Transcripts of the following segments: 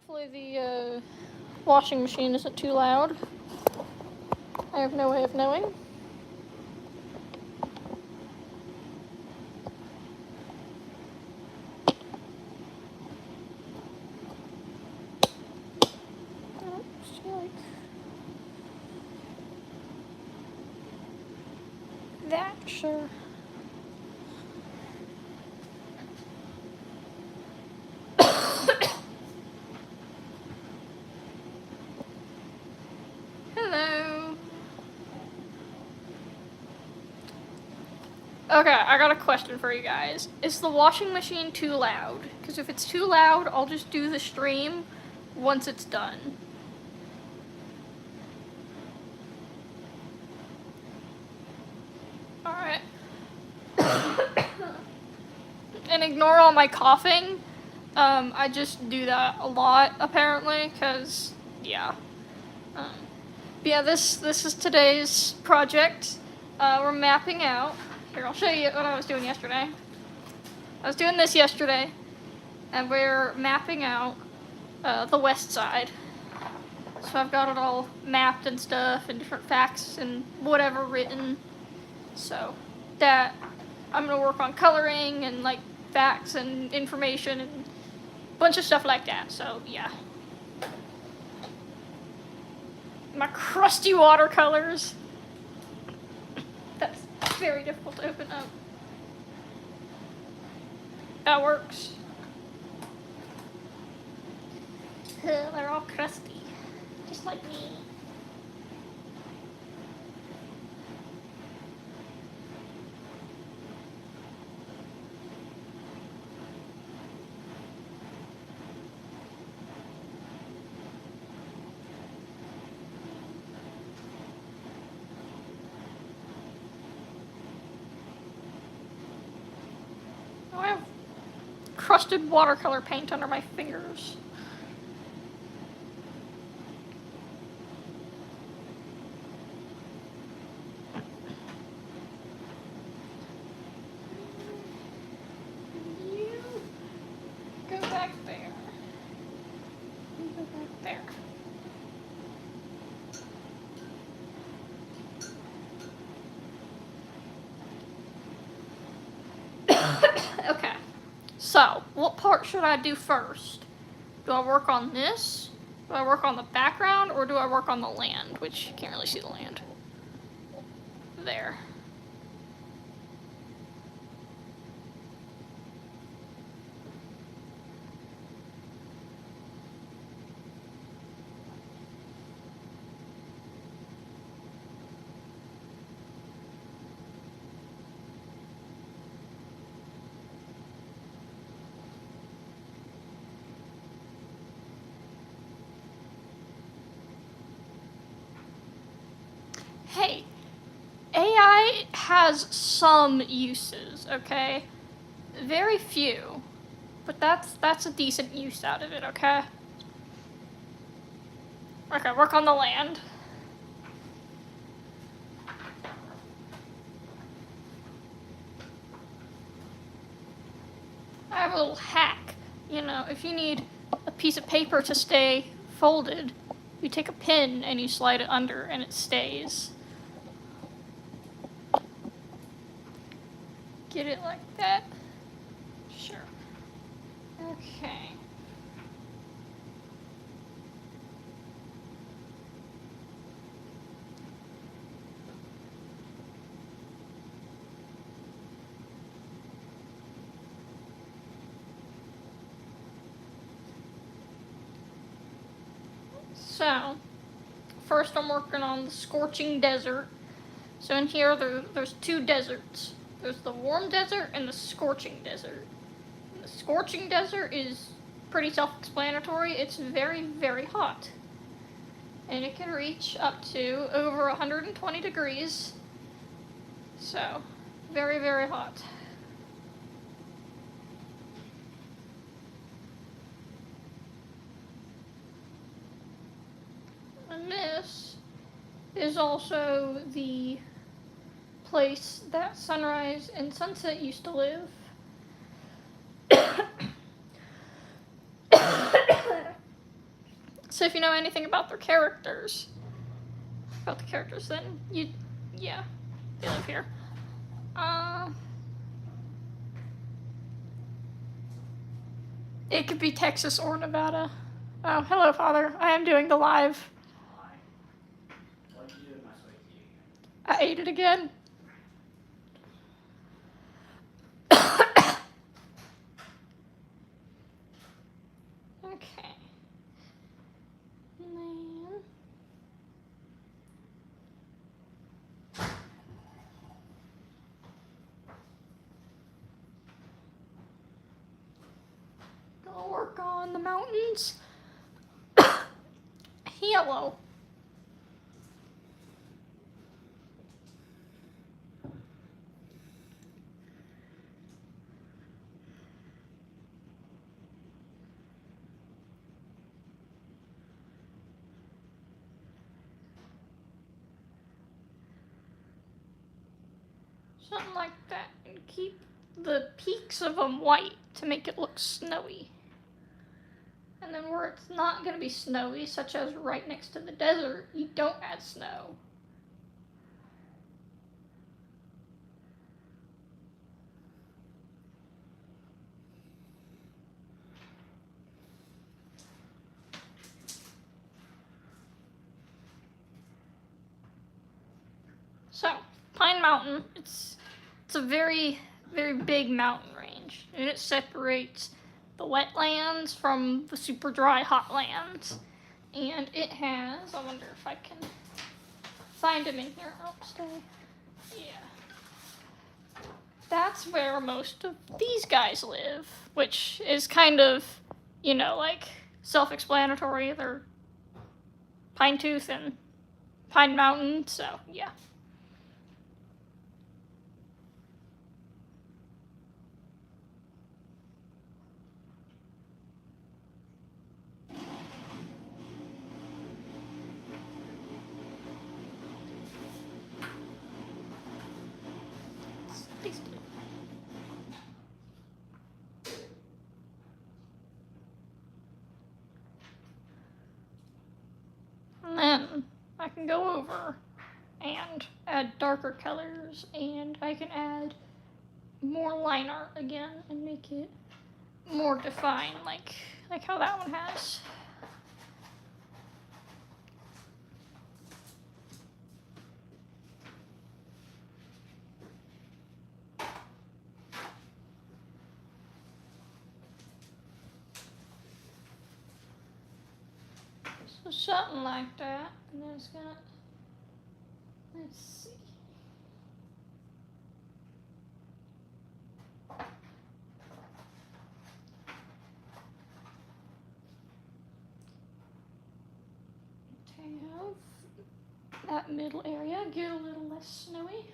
Hopefully the washing machine isn't too loud. I have no way of knowing. That, sure. Hello. Okay, I got a question for you guys. Is the washing machine too loud? Because if it's too loud, I'll just do the stream once it's done. Alright. And ignore all my coughing. I just do that a lot, apparently, because, yeah. Yeah, this is today's project. We're mapping out. Here, I'll show you what I was doing yesterday. I was doing this yesterday, and we're mapping out the west side. So I've got it all mapped and stuff, and different facts and whatever written. So that I'm gonna work on coloring and like facts and information and a bunch of stuff like that. So yeah. My crusty watercolors. That's very difficult to open up. That works. They're all crusty, just like me. I have crusted watercolor paint under my fingers. You go back there. You go back there. Okay, so what part should I do first? Do I work on this? Do I work on the background, or do I work on the land? Which you can't really see the land. There. Hey, AI has some uses, okay? Very few, but that's a decent use out of it, okay? Okay, work on the land. I have a little hack. You know, if you need a piece of paper to stay folded, you take a pin and you slide it under and it stays. Get it like that? Sure. Okay. So, first I'm working on the scorching desert. So in here, there's two deserts. There's the warm desert and the scorching desert. And the scorching desert is pretty self-explanatory. It's very, very hot. And it can reach up to over 120 degrees. So, very, very hot. And this is also the place that Sunrise and Sunset used to live. So if you know anything about their characters, then yeah, they live here. It could be Texas or Nevada. Oh, hello, Father. I am doing the live. What'd you do with my sweet tea? I ate it again. Okay. And then... I'll work on the mountains. Yellow. Something like that. And keep the peaks of them white to make it look snowy. And then where it's not going to be snowy, such as right next to the desert, you don't add snow. So, Pine Mountain, it's a very, very big mountain range, and it separates the wetlands from the super dry hotlands. And it has, I wonder if I can find him in here. Oh, stay. Yeah. That's where most of these guys live, which is kind of, like self-explanatory. They're Pine Tooth and Pine Mountain, so yeah. And then I can go over and add darker colors, and I can add more line art again and make it more defined, like how that one has. So something like that, and then it's gonna, let's see. To have that middle area get a little less snowy.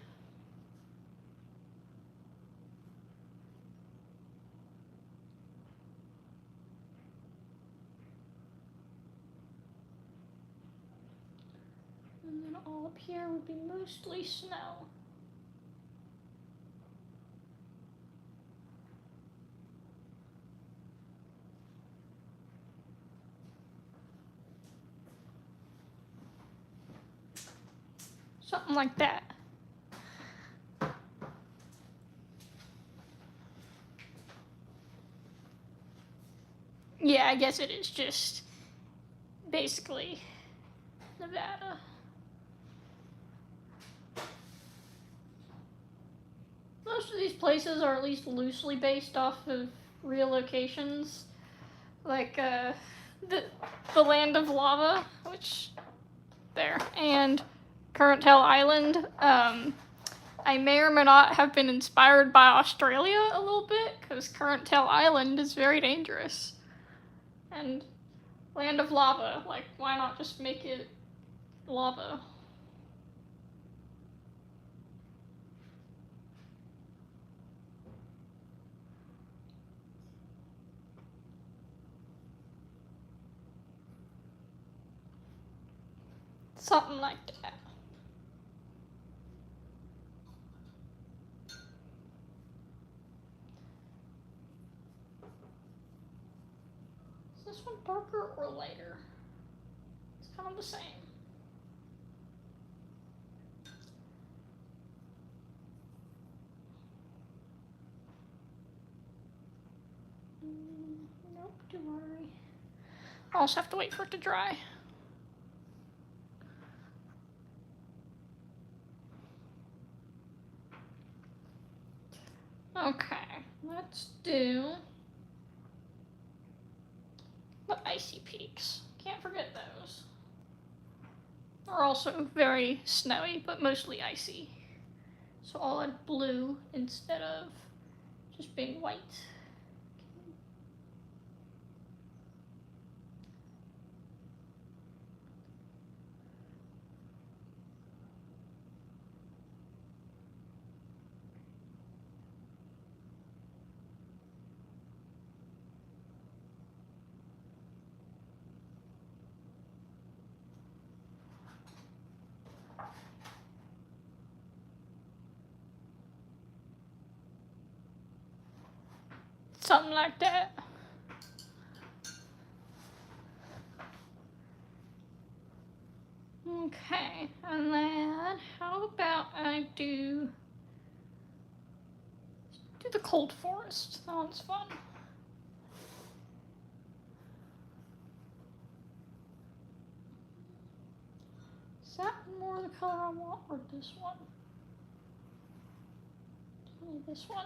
And then all up here would be mostly snow. Something like that. Yeah, I guess it is just basically Nevada. Most of these places are at least loosely based off of real locations, like the Land of Lava, which there, and Current Tail Island. I may or may not have been inspired by Australia a little bit, because Current Tail Island is very dangerous. And Land of Lava, like, why not just make it lava? Something like that. Is this one darker or lighter? kind of the same. Nope, don't worry. I'll also have to wait for it to dry. Okay, let's do the icy peaks. Can't forget those. They're also very snowy, but mostly icy. So I'll add blue instead of just being white. Something like that. Okay, and then how about I do the cold forest? That one's fun. Is that more the color I want, or this one? Maybe this one.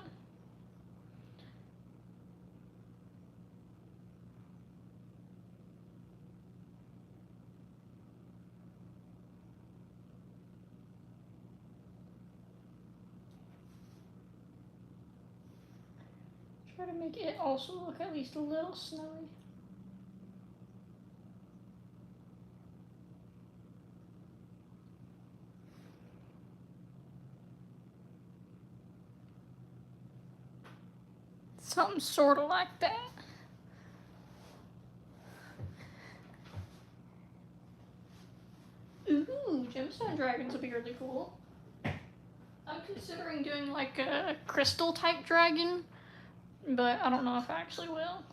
Try to make it also look at least a little snowy. Something sort of like that. Ooh, gemstone dragons would be really cool. I'm considering doing like a crystal type dragon, but I don't know if I actually will.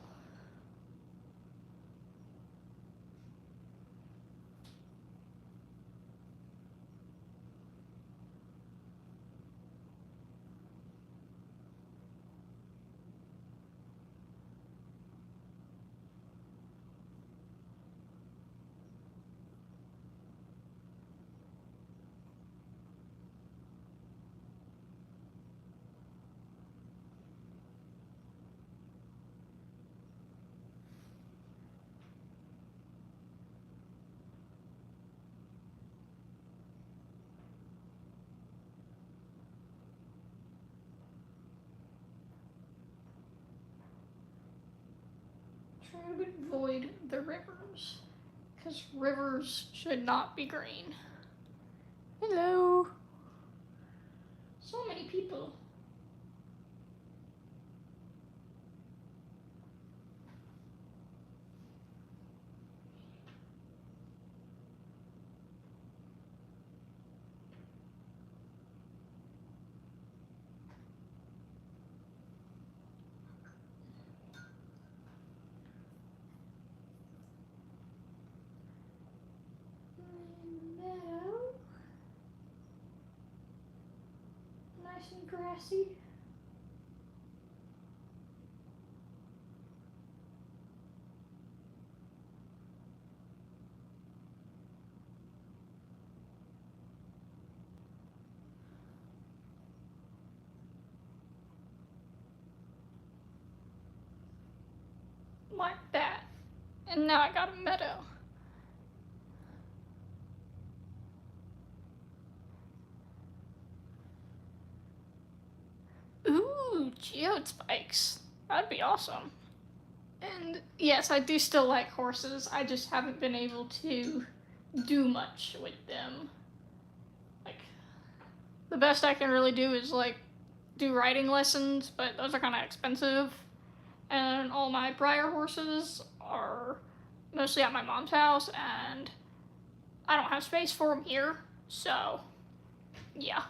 Try to avoid the rivers, because rivers should not be green. Hello. So many people. Meadow. Nice and grassy. Like that. And now I got a meadow. Ooh, geode spikes. That'd be awesome. And yes, I do still like horses. I just haven't been able to do much with them. Like, the best I can really do is like do riding lessons, but those are kind of expensive. And all my Breyer horses are mostly at my mom's house, and I don't have space for them here, so yeah.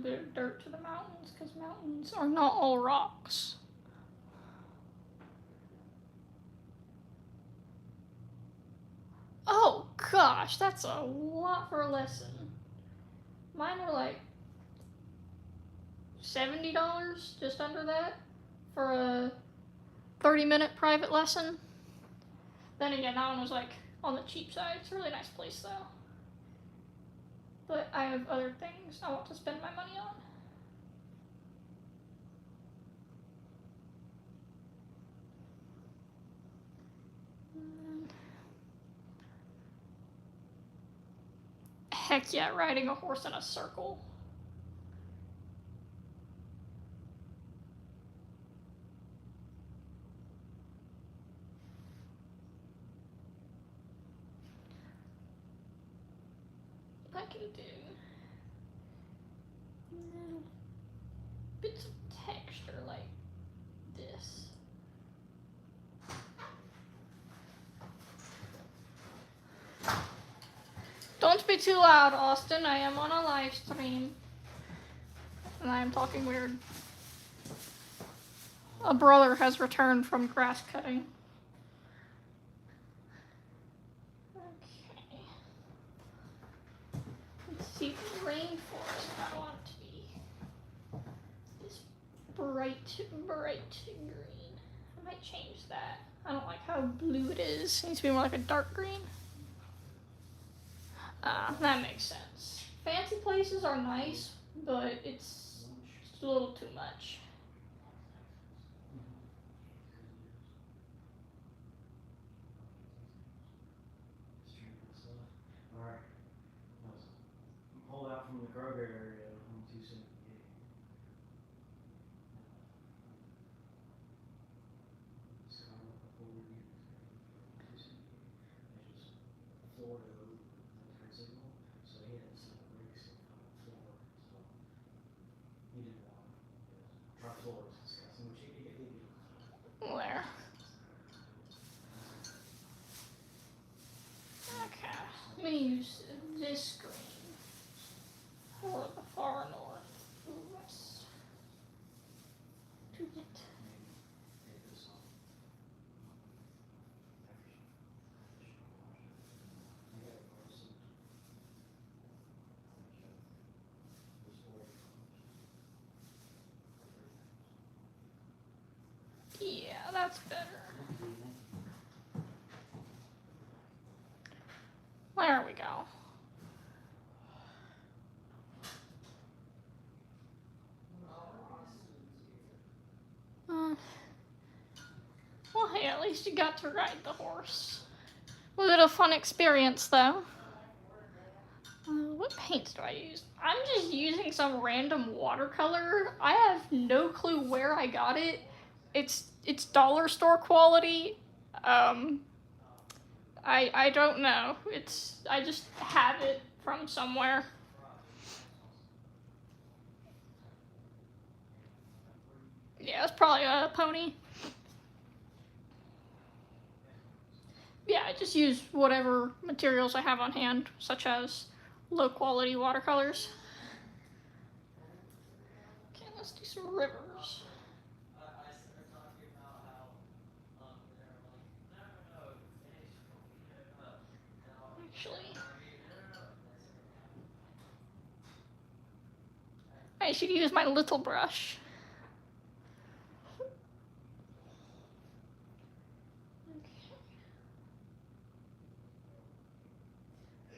bit of dirt to the mountains because mountains are not all rocks. Oh gosh, that's a lot for a lesson. Mine were like $70, just under that, for a 30-minute private lesson. Then again, that one was like on the cheap side. It's a really nice place though. But I have other things I want to spend my money on. Heck yeah, riding a horse in a circle. I can do bits of texture like this. Don't be too loud, Austin. I am on a live stream. And I am talking weird. A brother has returned from grass cutting. Okay. Let's see the rainforest I want it to be. This bright green. I might change that. I don't like how blue it is. It needs to be more like a dark green. That makes sense. Fancy places are nice, but it's just a little too much. Alright. Pulled out from the Kroger area on 278. Florida turn signal, so he had some breaks on the floor, so he didn't want it. Our floor was disgusting, which he Where? Okay. Let me use this green for the far northwest. To get. Yeah, that's better. There we go. Well, hey, at least you got to ride the horse. Was it a fun experience, though? What paints do I use? I'm just using some random watercolor. I have no clue where I got it. It's dollar store quality. I don't know. I just have it from somewhere. Yeah, it's probably a pony. Yeah, I just use whatever materials I have on hand, such as low quality watercolors. Okay, let's do some rivers. Actually, I should use my little brush. Okay.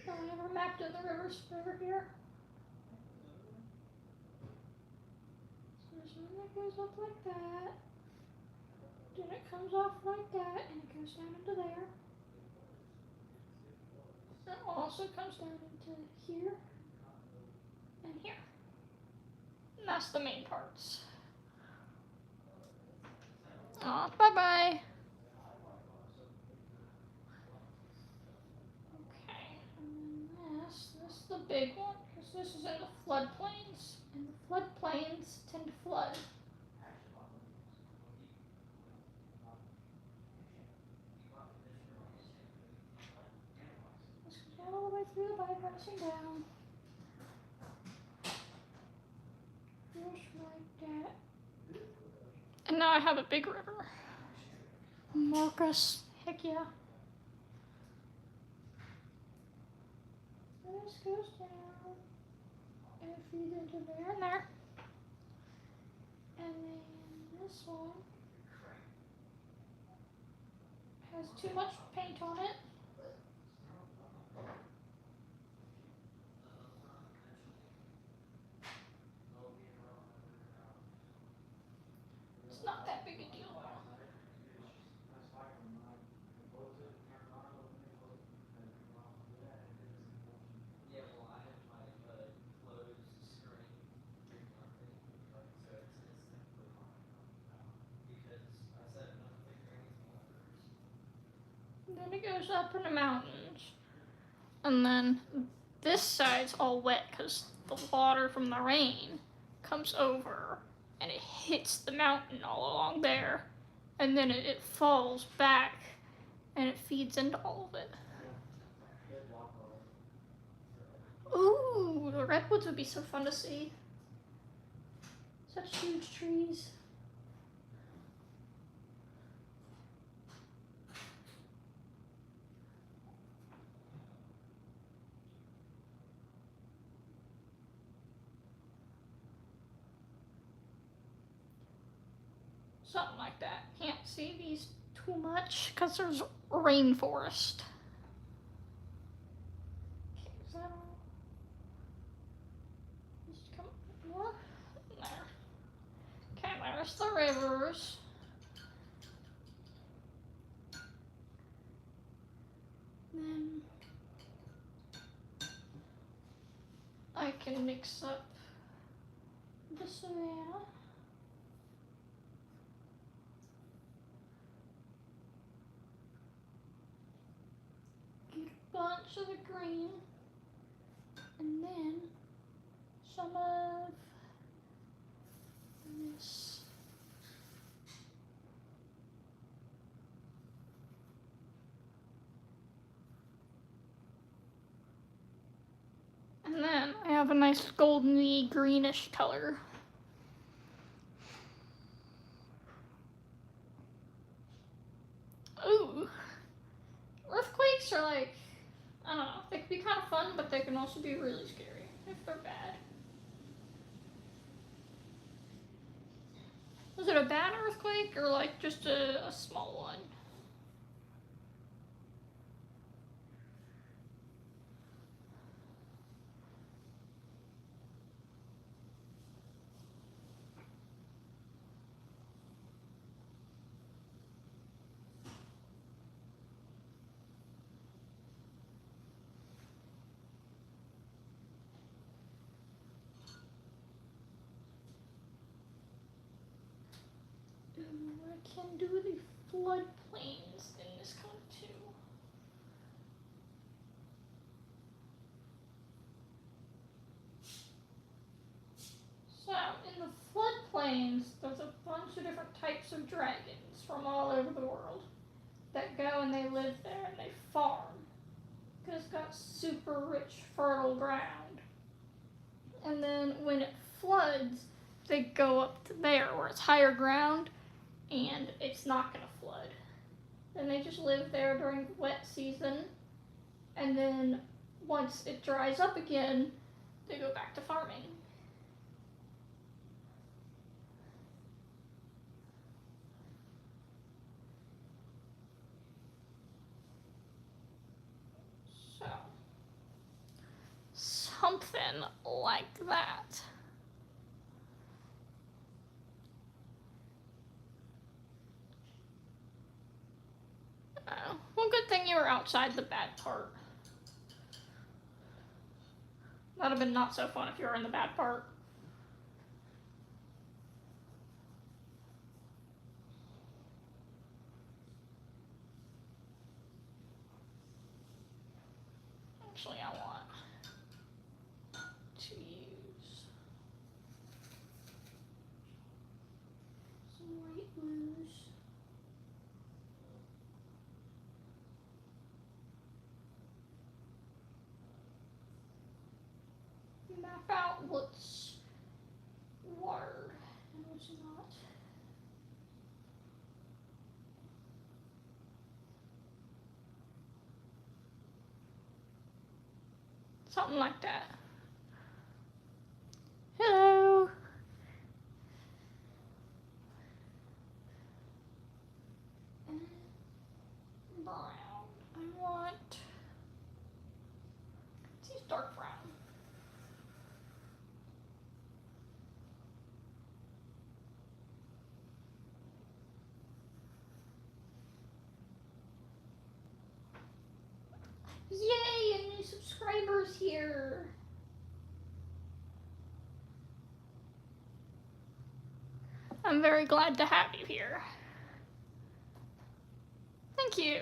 Oh, we never mapped in the rivers over here. So there's one that goes up like that. Then it comes off like that, and it goes down into there. It also comes down into here and here. And that's the main parts. Aw, bye-bye. Okay, and then this is the big one, because this is in the floodplains, and the floodplains tend to flood. This goes all the way through the bike, racing down. Yeah. And now I have a big river. Marcus, heck yeah. This goes down and it feeds into there and there. And then this one has too much paint on it. It's not that big a deal though. Then it goes up in the mountains. And then this side's all wet because the water from the rain comes over and it hits the mountain all along there. And then it falls back and it feeds into all of it. Ooh, the redwoods would be so fun to see. Such huge trees. Something like that. Can't see these too much because there's rainforest. Okay, is that all? Just come more. There. Okay, there's the rivers. Then I can mix up the savannah. Get a bunch of the green. And then some of this. And then I have a nice goldeny greenish color. Ooh. Earthquakes are like, I don't know, they can be kind of fun, but they can also be really scary if they're bad. Was it a bad earthquake or like just a small one? I can do the floodplains in this color too. So in the floodplains, there's a bunch of different types of dragons from all over the world that go and they live there and they farm because it's got super rich, fertile ground. And then when it floods, they go up to there where it's higher ground and it's not going to flood. Then they just live there during the wet season, and then once it dries up again, they go back to farming. So, something like that. Oh, well, good thing you were outside the bad part. That'd have been not so fun if you were in the bad part. Actually, I want to use some light blues. Map out what's water it's not. Something like that. Hello. Brown. I want. Let's use dark brown. Yay! A new subscriber's here. I'm very glad to have you here. Thank you.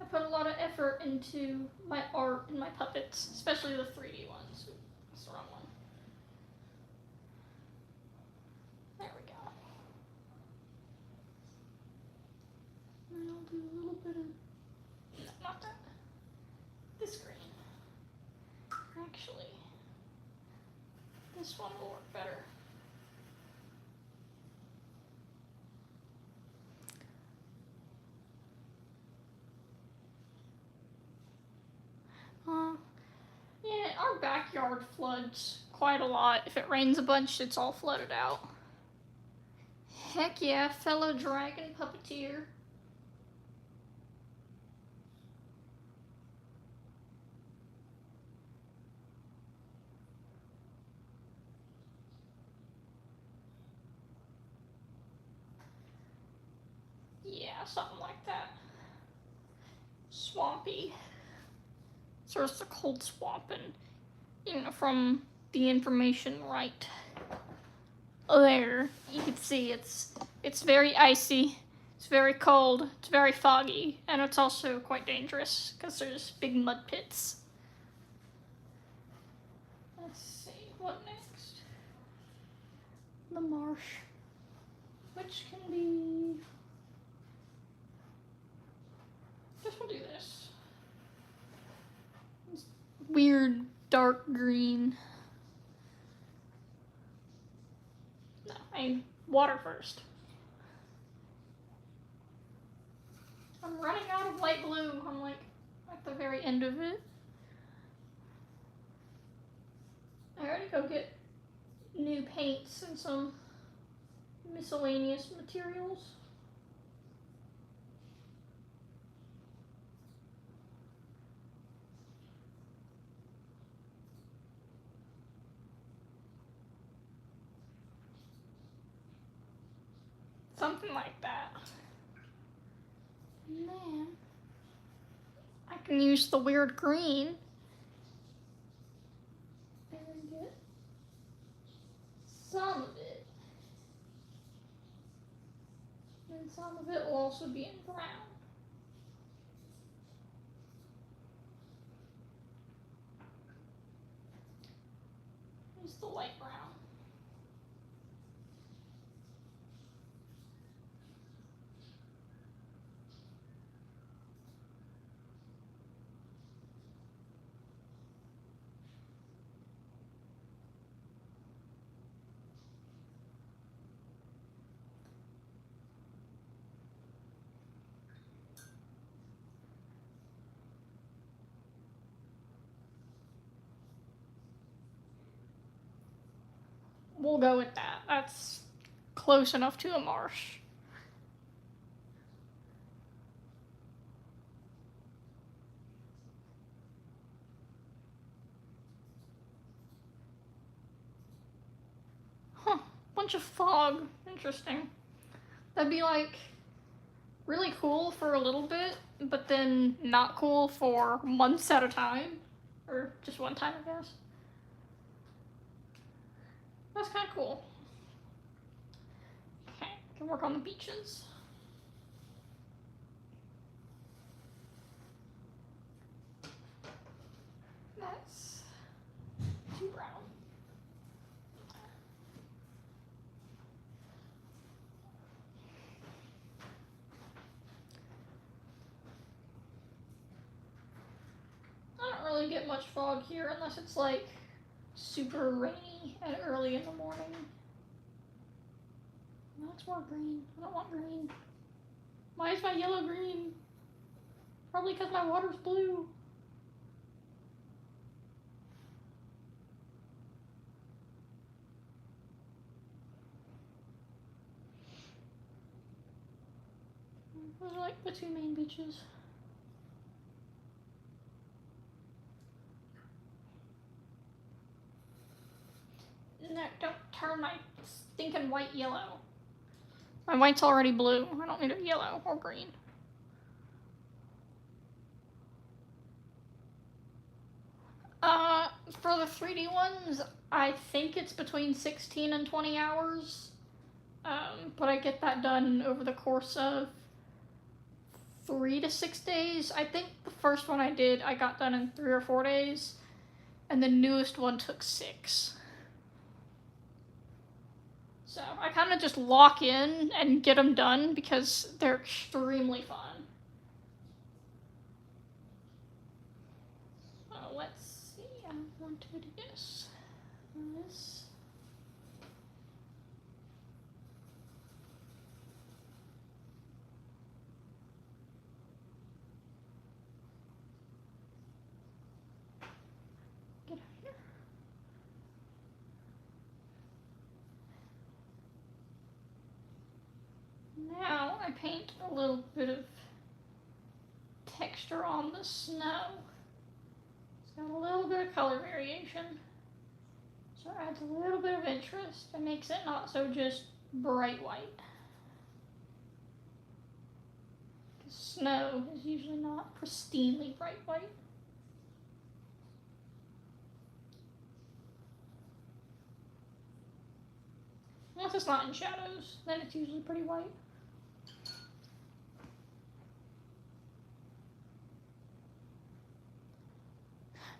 I put a lot of effort into my art and my puppets, especially the 3D ones. That's the wrong one. There we go. And I'll do a little bit of, no, not that. This green. Actually, this one will work better. Yeah, our backyard floods quite a lot. If it rains a bunch, it's all flooded out. Heck yeah, fellow dragon puppeteer. Yeah, something like that. Swampy. So it's a cold swamp, and you know, from the information right there, you can see it's very icy, it's very cold, it's very foggy, and it's also quite dangerous because there's big mud pits. Let's see, what next? The marsh, which can be. Guess we'll do this. This weird dark green. No, I water first. I'm running out of light blue. I'm like at the very end of it. I gotta go get new paints and some miscellaneous materials. Something like that. And then I can use the weird green and get some of it. And some of it will also be in brown. Use the light brown. We'll go with that. That's close enough to a marsh. Huh, bunch of fog. Interesting. That'd be like really cool for a little bit, but then not cool for months at a time. Or just one time, I guess. That's kind of cool. Okay, can work on the beaches. That's too brown. I don't really get much fog here unless it's like super rainy and early in the morning. That's more green. I don't want green. Why is my yellow green? Probably because my water's blue. Those are like the two main beaches. No, don't turn my stinking white yellow. My white's already blue. I don't need a yellow or green. For the 3D ones, I think it's between 16 and 20 hours. But I get that done over the course of 3 to 6 days. I think the first one I did, I got done in 3 or 4 days, and the newest one took 6. So I kind of just lock in and get them done because they're extremely fun. Let's see, I want to do this. Get out of here. Now I paint a little bit of texture on the snow. It's got a little bit of color variation. So it adds a little bit of interest and makes it not so just bright white. Because snow is usually not pristinely bright white. Unless it's not in shadows, then it's usually pretty white.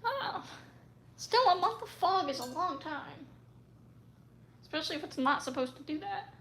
Oh, still a month of fog is a long time. Especially if it's not supposed to do that.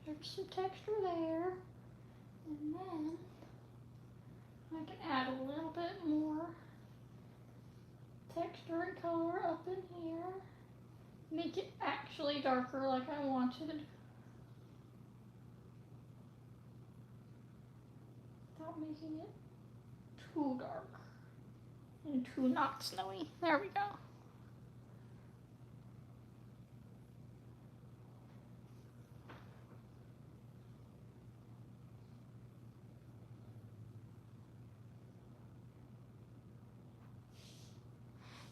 There's some texture there, and then I can add a little bit more texture and color up in here, make it actually darker like I wanted, without making it too dark and too not snowy. There we go.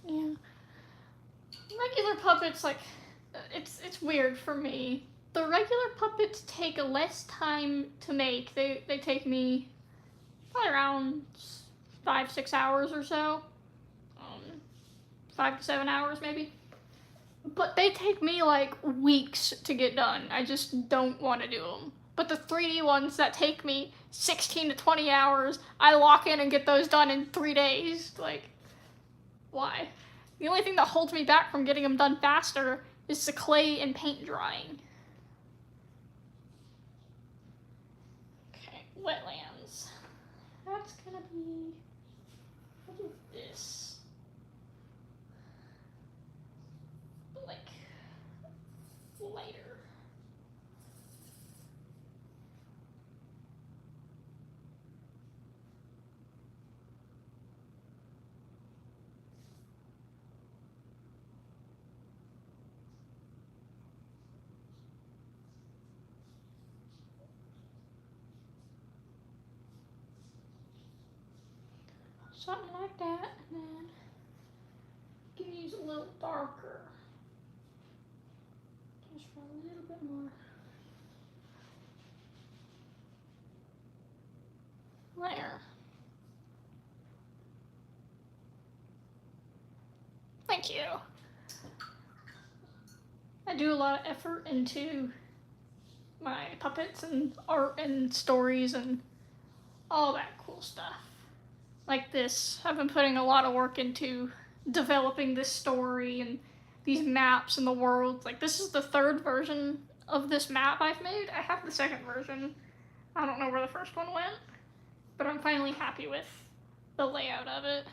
Yeah. Regular puppets, like, it's weird for me. The regular puppets take less time to make. They take me probably around 5-6 hours or so. 5 to 7 hours maybe. But they take me like weeks to get done. I just don't want to do them. But the 3D ones that take me 16 to 20 hours, I lock in and get those done in 3 days. Like, why? The only thing that holds me back from getting them done faster is the clay and paint drying. Okay, wetlands. That's gonna be, what is this? Like, lighter. Something like that, and then you can use a little darker. Just for a little bit more. There. Thank you. I do a lot of effort into my puppets and art and stories and all that cool stuff. Like this, I've been putting a lot of work into developing this story and these maps and the world. Like, this is the third version of this map I've made. I have the second version. I don't know where the first one went, but I'm finally happy with the layout of it.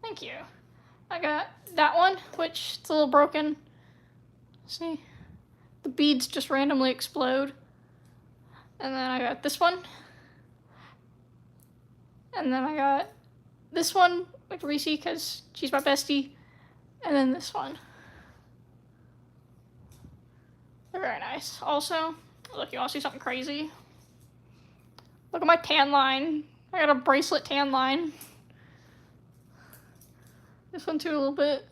Thank you. I got that one, which it's a little broken. See? The beads just randomly explode. And then I got this one. And then I got this one with Reese because she's my bestie. And then this one. They're very nice. Also, look, you want to see something crazy? Look at my tan line. I got a bracelet tan line. This one too a little bit.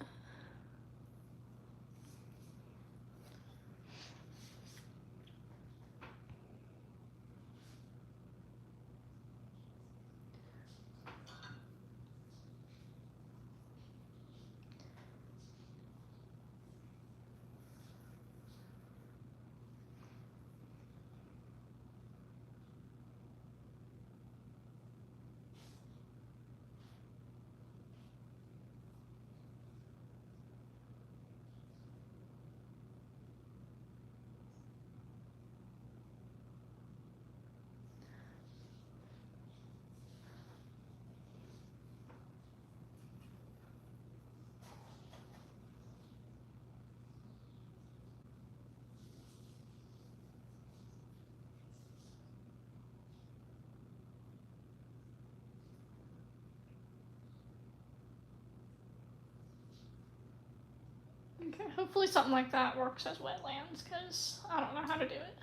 Okay, hopefully something like that works as wetlands, because I don't know how to do it.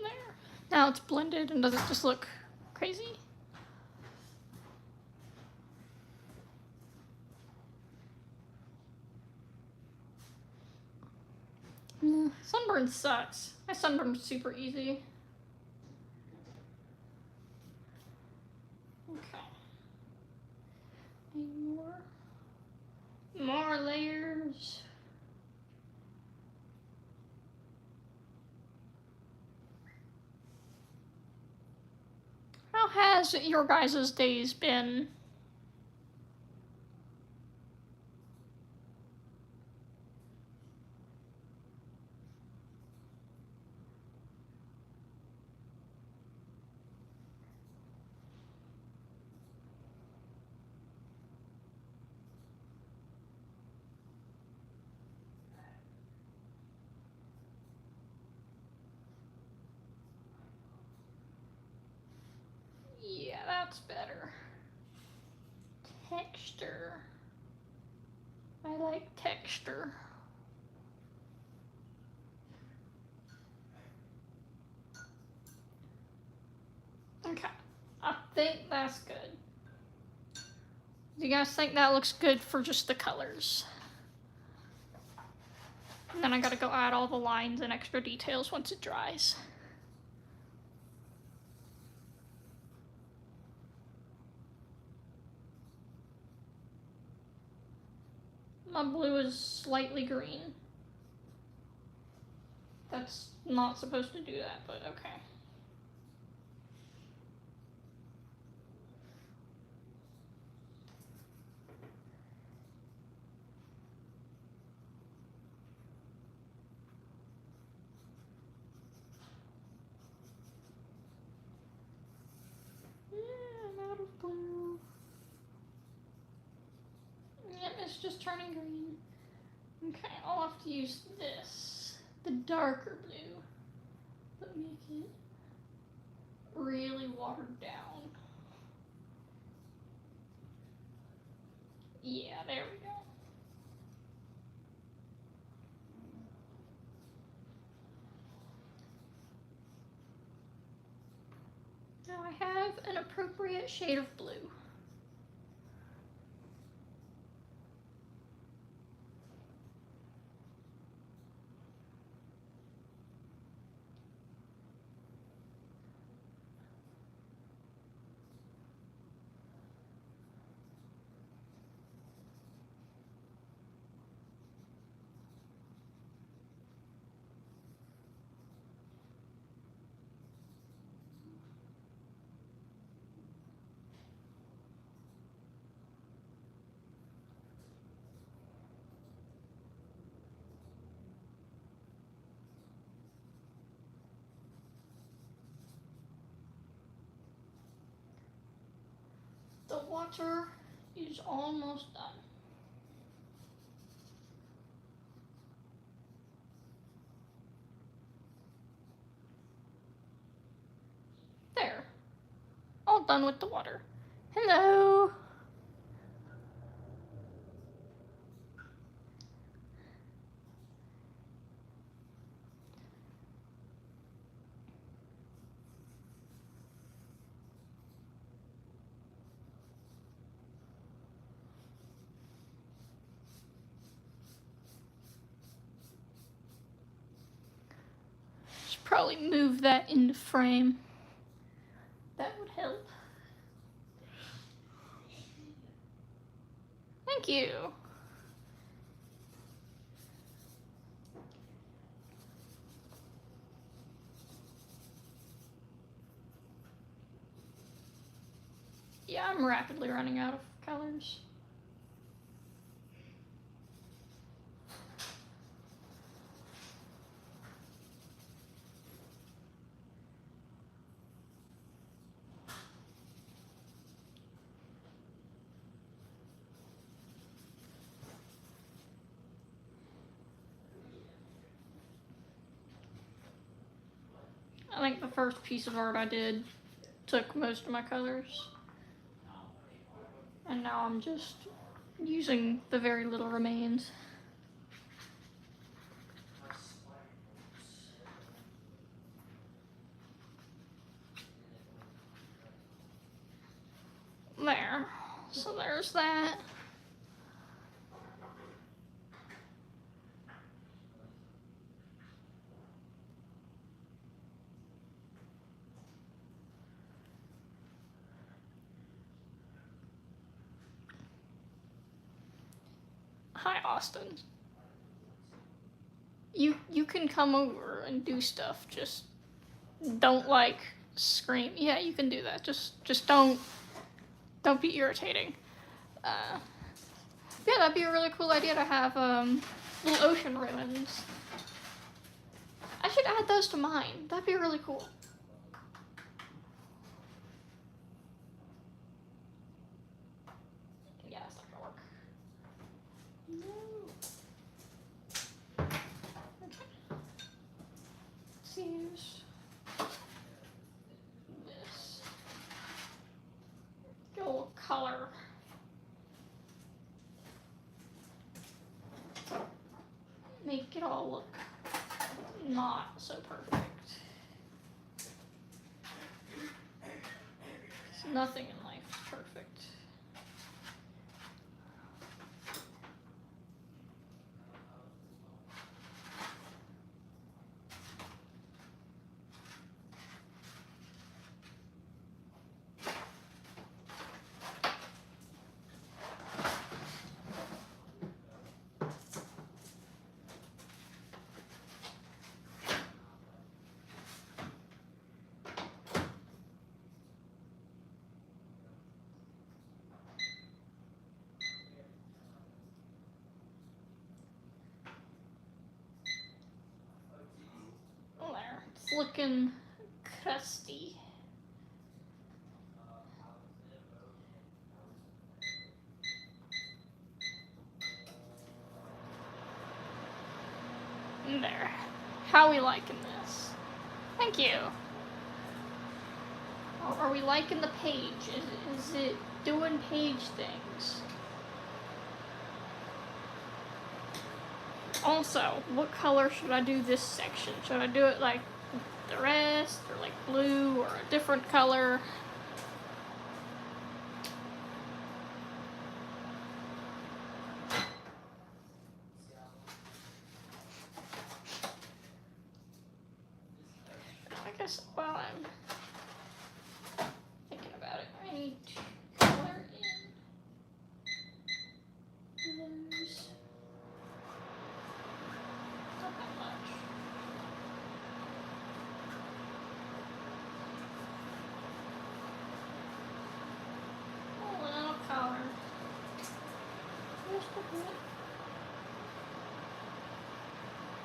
There. Now it's blended, and does it just look crazy? Sunburn sucks. My sunburn's super easy. Okay. Need more layers. How has your guys' days been? Yeah, that's better. Texture. I like texture. Okay, I think that's good. Do you guys think that looks good for just the colors? And then I gotta go add all the lines and extra details once it dries. My blue is slightly green. That's not supposed to do that, but okay. I'm out of blue. Yep, it's just turning green. Okay, I'll have to use this, the darker blue, but make it really watered down. Yeah, there we go. Now I have an appropriate shade of blue. water is almost done. There. All done with the water. Hello. Should probably move that into frame. That would help. Thank you. Yeah, I'm rapidly running out of colors. I think the first piece of art I did took most of my colors. And now I'm just using the very little remains. There. So there's that. Hi, Austin. You can come over and do stuff. Just don't like scream. Yeah, you can do that. Just don't be irritating. Yeah, that'd be a really cool idea to have little ocean ruins. I should add those to mine. That'd be really cool. Yeah, that's not gonna work. No. Okay. Let's use this. Get a little color. Make it all look not so perfect. Nothing in life is perfect. There, it's looking crusty. There. How are we liking this? Thank you. Are we liking the page? Is it doing page things? Also, what color should I do this section? Should I do it like the rest, or like blue, or a different color? I guess while I'm thinking about it, I need to color in those. Not that much. A little color. Just a bit.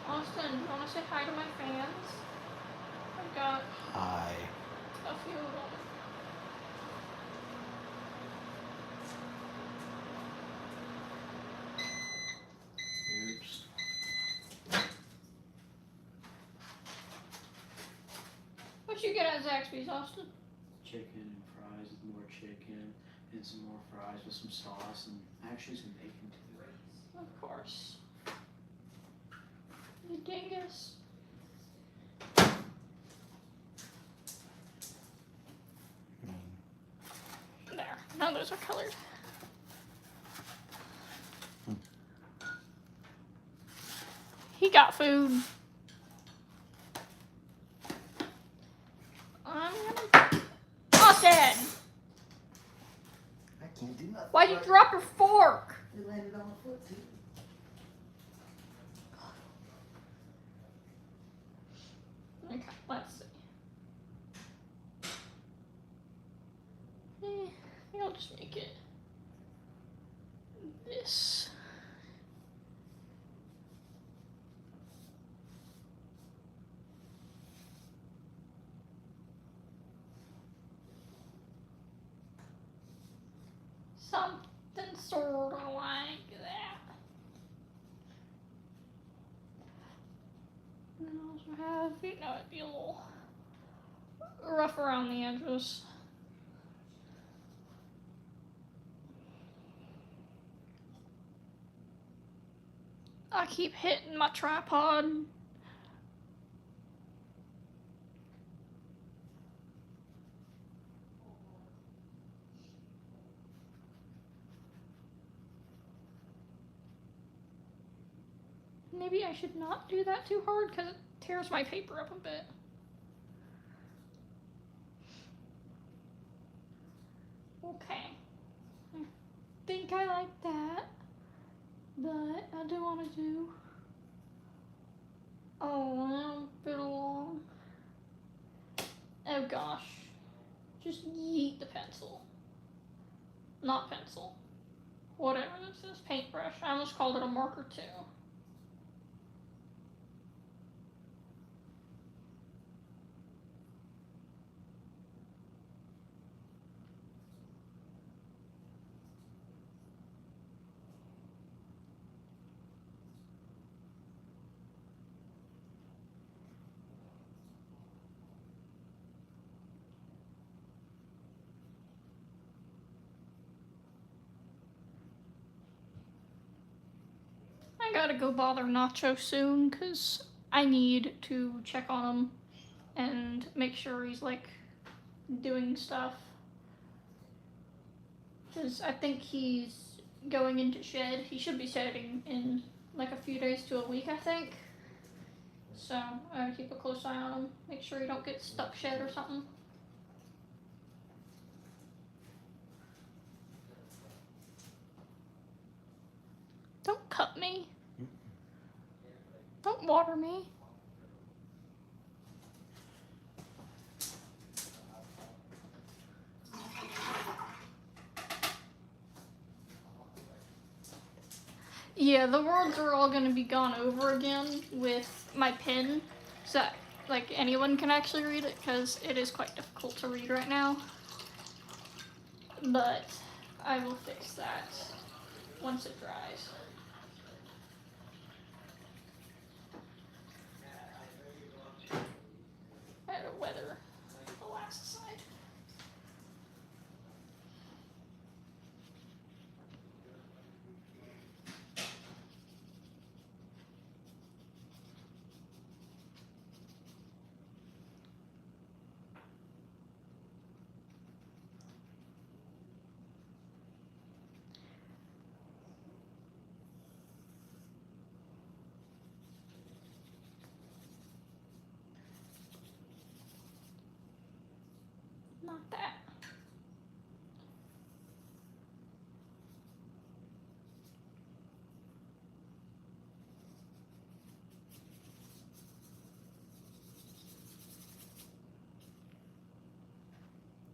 Austin, you want to say hi to my fans? I've got Hi. a few of them. you get at Zaxby's, Austin? Chicken and fries with more chicken and some more fries with some sauce and actually some bacon too. Of course. You dingus. There. Now those are colored. He got food. I'm gonna... Austin! I can't do nothing. Why'd you drop your fork? It landed on my foot too. Okay, let's see. I think I'll just make it this. Something sort of like that. And I also have, you know, it'd be a little rough around the edges. I keep hitting my tripod. Maybe I should not do that too hard because it tears my paper up a bit. Okay. I think I like that. But I do want to do... Oh, a little bit long. Oh gosh. Just yeet the pencil. Not pencil. Whatever this is, paintbrush. I almost called it a marker too. I gotta go bother Nacho soon because I need to check on him and make sure he's like doing stuff. Because I think he's going into shed. He should be shedding in like a few days to a week, I think. So I gotta keep a close eye on him. Make sure he don't get stuck shed or something. Don't cut me. Don't water me. Yeah, the words are all going to be gone over again with my pen, so that, like, anyone can actually read it, because it is quite difficult to read right now. But I will fix that once it dries. I had to weather the last side. Not that.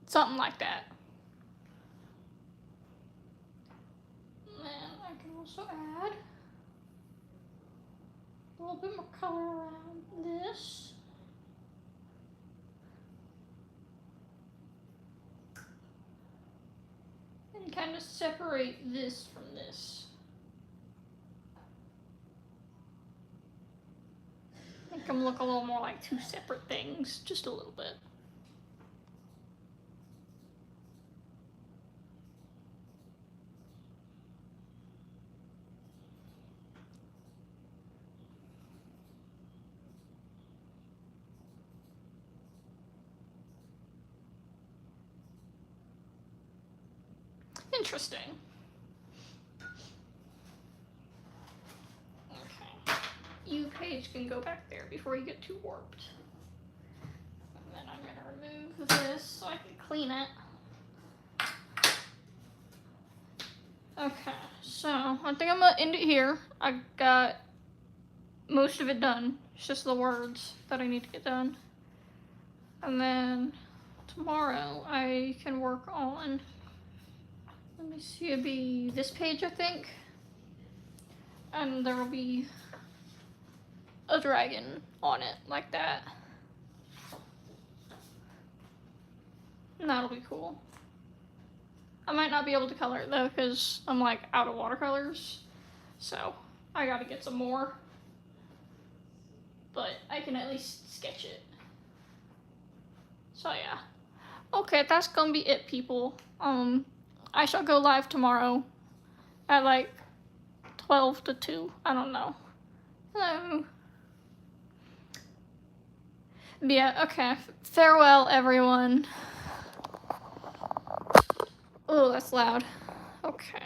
Something like that. And I can also add a little bit more color around this. And kind of separate this from this. Make them look a little more like two separate things, just a little bit. Interesting. Okay. You, Paige, can go back there before you get too warped. And then I'm gonna remove this so I can clean it. Okay, so I think I'm gonna end it here. I got most of it done. It's just the words that I need to get done. And then tomorrow I can work on, let me see, it'll be this page, I think. And there will be a dragon on it, like that. And that'll be cool. I might not be able to color it though, because I'm like out of watercolors. So I gotta get some more. But I can at least sketch it. So yeah. Okay, that's gonna be it, people. I shall go live tomorrow at like 12 to 2. I don't know. Hello. But yeah, okay. Farewell, everyone. Oh, that's loud. Okay.